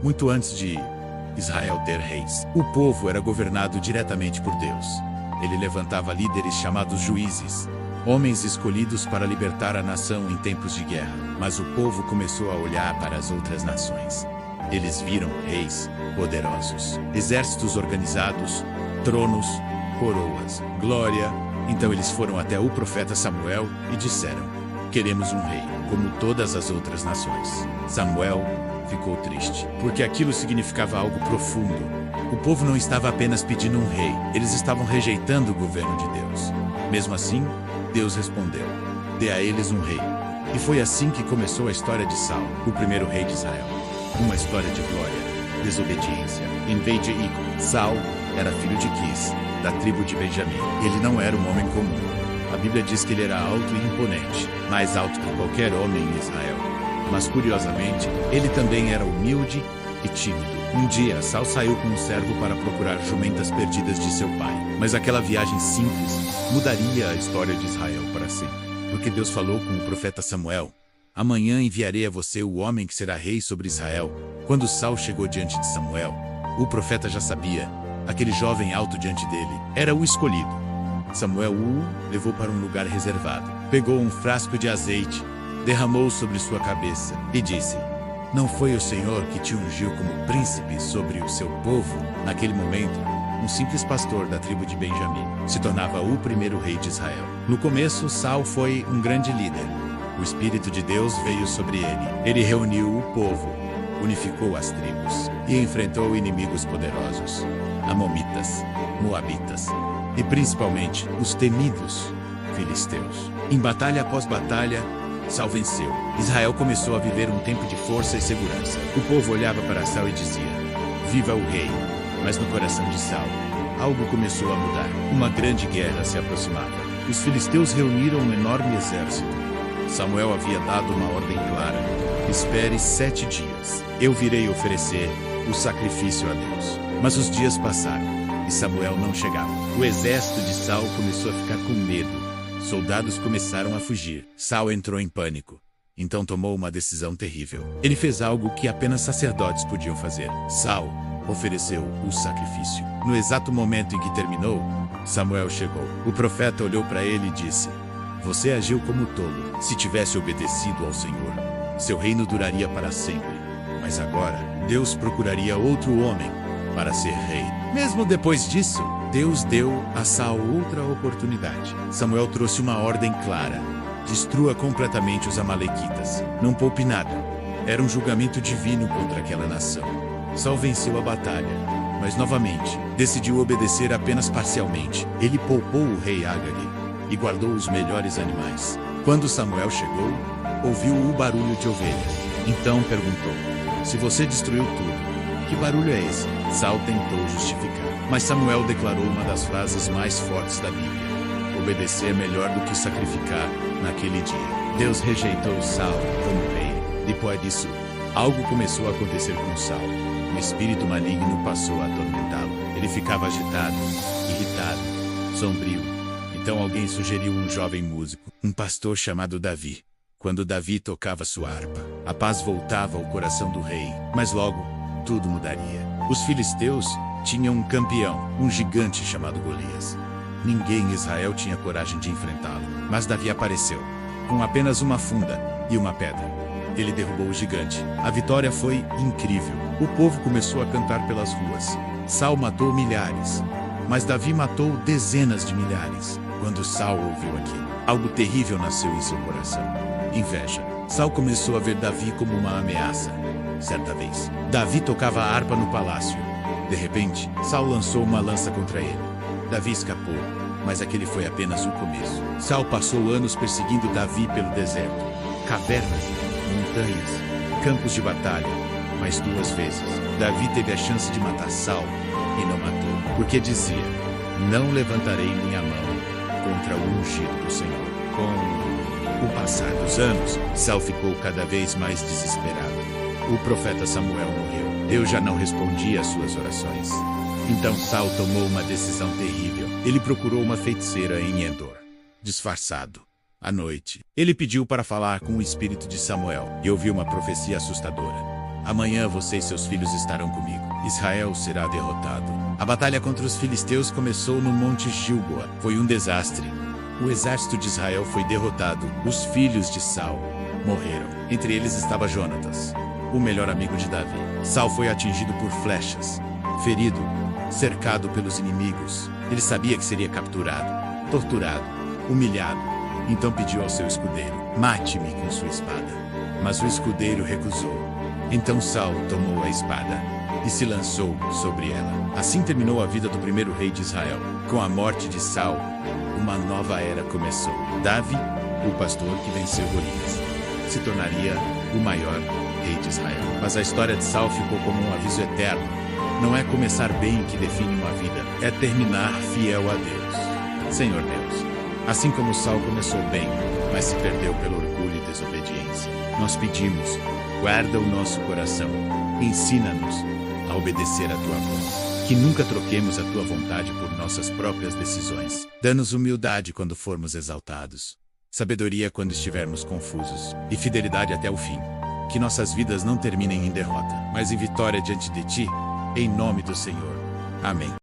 Muito antes de Israel ter reis, o povo era governado diretamente por Deus. Ele levantava líderes chamados juízes, homens escolhidos para libertar a nação em tempos de guerra. Mas o povo começou a olhar para as outras nações. Eles viram reis poderosos, exércitos organizados, tronos, coroas, glória. Então eles foram até o profeta Samuel e disseram: queremos um rei, como todas as outras nações. Samuel ficou triste, porque aquilo significava algo profundo. O povo não estava apenas pedindo um rei, eles estavam rejeitando o governo de Deus. Mesmo assim, Deus respondeu: dê a eles um rei. E foi assim que começou a história de Saul, o primeiro rei de Israel. Uma história de glória, desobediência, inveja e ego. Saul era filho de Quis, da tribo de Benjamim. Ele não era um homem comum. A Bíblia diz que ele era alto e imponente, mais alto que qualquer homem em Israel. Mas curiosamente, ele também era humilde e tímido. Um dia, Saul saiu com um servo para procurar jumentas perdidas de seu pai. Mas aquela viagem simples mudaria a história de Israel para sempre. Porque Deus falou com o profeta Samuel: amanhã enviarei a você o homem que será rei sobre Israel. Quando Saul chegou diante de Samuel, o profeta já sabia. Aquele jovem alto diante dele era o escolhido. Samuel o levou para um lugar reservado. Pegou um frasco de azeite, derramou sobre sua cabeça e disse: não foi o Senhor que te ungiu como príncipe sobre o seu povo? Naquele momento, um simples pastor da tribo de Benjamim se tornava o primeiro rei de Israel. No começo, Saul foi um grande líder. O Espírito de Deus veio sobre ele. Ele reuniu o povo, unificou as tribos e enfrentou inimigos poderosos: Amonitas, Moabitas e principalmente os temidos filisteus. Em batalha após batalha, Saul venceu. Israel começou a viver um tempo de força e segurança. O povo olhava para Saul e dizia: viva o rei! Mas no coração de Saul, algo começou a mudar. Uma grande guerra se aproximava. Os filisteus reuniram um enorme exército. Samuel havia dado uma ordem clara: espere 7 dias. Eu virei oferecer o sacrifício a Deus. Mas os dias passaram e Samuel não chegava. O exército de Saul começou a ficar com medo. Soldados começaram a fugir. Saul entrou em pânico. Então tomou uma decisão terrível. Ele fez algo que apenas sacerdotes podiam fazer. Saul ofereceu o sacrifício. No exato momento em que terminou, Samuel chegou. O profeta olhou para ele e disse: você agiu como tolo. Se tivesse obedecido ao Senhor, seu reino duraria para sempre. Mas agora, Deus procuraria outro homem para ser rei. Mesmo depois disso, Deus deu a Saul outra oportunidade. Samuel trouxe uma ordem clara: destrua completamente os amalequitas. Não poupe nada. Era um julgamento divino contra aquela nação. Saul venceu a batalha, mas novamente, decidiu obedecer apenas parcialmente. Ele poupou o rei Agag e guardou os melhores animais. Quando Samuel chegou, ouviu o barulho de ovelhas. Então perguntou: se você destruiu tudo, que barulho é esse? Saul tentou justificar, mas Samuel declarou uma das frases mais fortes da Bíblia: obedecer é melhor do que sacrificar. Naquele dia, Deus rejeitou Saul como rei. Depois disso, algo começou a acontecer com Saul. Um espírito maligno passou a atormentá-lo. Ele ficava agitado, irritado, sombrio. Então alguém sugeriu um jovem músico, um pastor chamado Davi. Quando Davi tocava sua harpa, a paz voltava ao coração do rei. Mas logo, tudo mudaria. Os filisteus tinham um campeão, um gigante chamado Golias. Ninguém em Israel tinha coragem de enfrentá-lo. Mas Davi apareceu, com apenas uma funda e uma pedra. Ele derrubou o gigante. A vitória foi incrível. O povo começou a cantar pelas ruas. Saul matou milhares, mas Davi matou dezenas de milhares. Quando Saul ouviu aquilo, algo terrível nasceu em seu coração: inveja. Saul começou a ver Davi como uma ameaça. Certa vez, Davi tocava a harpa no palácio. De repente, Saul lançou uma lança contra ele. Davi escapou, mas aquele foi apenas o começo. Saul passou anos perseguindo Davi pelo deserto. Cavernas, montanhas, campos de batalha. Mas 2 vezes, Davi teve a chance de matar Saul e não matou, porque dizia: não levantarei minha mão contra o ungido do Senhor. Com o passar dos anos, Saul ficou cada vez mais desesperado. O profeta Samuel morreu. Deus já não respondia às suas orações. Então Saul tomou uma decisão terrível. Ele procurou uma feiticeira em Endor, disfarçado. À noite, ele pediu para falar com o espírito de Samuel e ouviu uma profecia assustadora. Amanhã você e seus filhos estarão comigo. Israel será derrotado. A batalha contra os filisteus começou no Monte Gilboa. Foi um desastre. O exército de Israel foi derrotado. Os filhos de Saul morreram. Entre eles estava Jonatas, o melhor amigo de Davi. Saul foi atingido por flechas, ferido, cercado pelos inimigos. Ele sabia que seria capturado, torturado, humilhado. Então pediu ao seu escudeiro: mate-me com sua espada. Mas o escudeiro recusou. Então Saul tomou a espada e se lançou sobre ela. Assim terminou a vida do primeiro rei de Israel. Com a morte de Saul, uma nova era começou. Davi, o pastor que venceu Golias, se tornaria o maior rei de Israel. Mas a história de Saul ficou como um aviso eterno. Não é começar bem que define uma vida, é terminar fiel a Deus. Senhor Deus, assim como Saul começou bem, mas se perdeu pelo orgulho e desobediência, nós pedimos: guarda o nosso coração, ensina-nos a obedecer a tua voz. Que nunca troquemos a tua vontade por nossas próprias decisões. Dá-nos humildade quando formos exaltados, sabedoria quando estivermos confusos, e fidelidade até o fim. Que nossas vidas não terminem em derrota, mas em vitória diante de ti, em nome do Senhor. Amém.